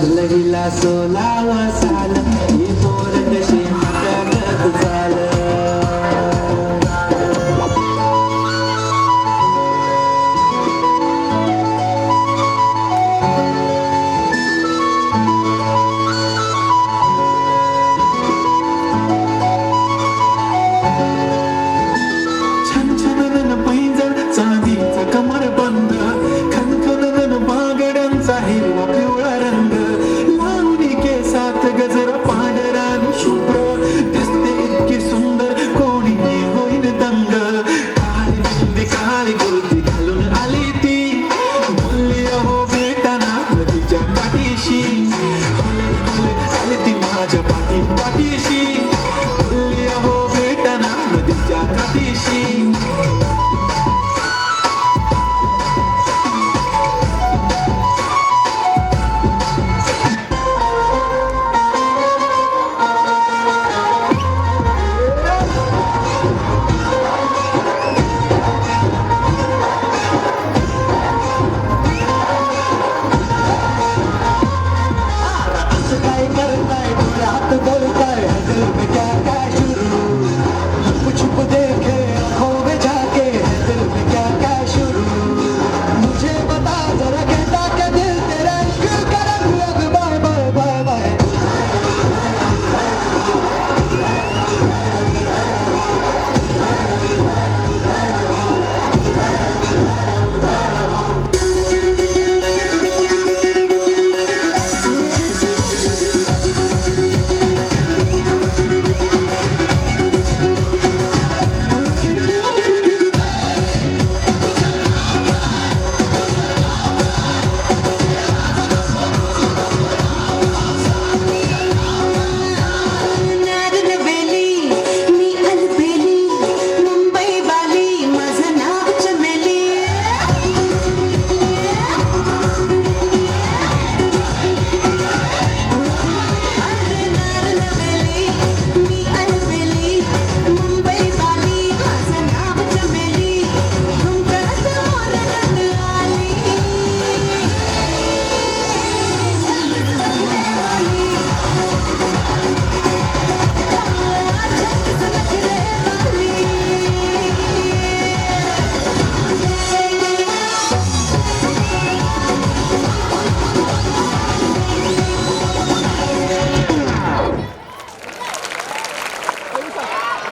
साजलं हिला 16व साल ही पोर कशी हातात झालं हिरवा पिवळा रंग लावणी केसात गजरा पांढरा आणि शुभ्र दिसते इतकी सुंदर कोणी होईन दंग काळी बुंदी काळी कुर्ती घालून आली ती बोलली अहो भेटाना नदीच्या काठीशी आली ती माझ्या पाठीशी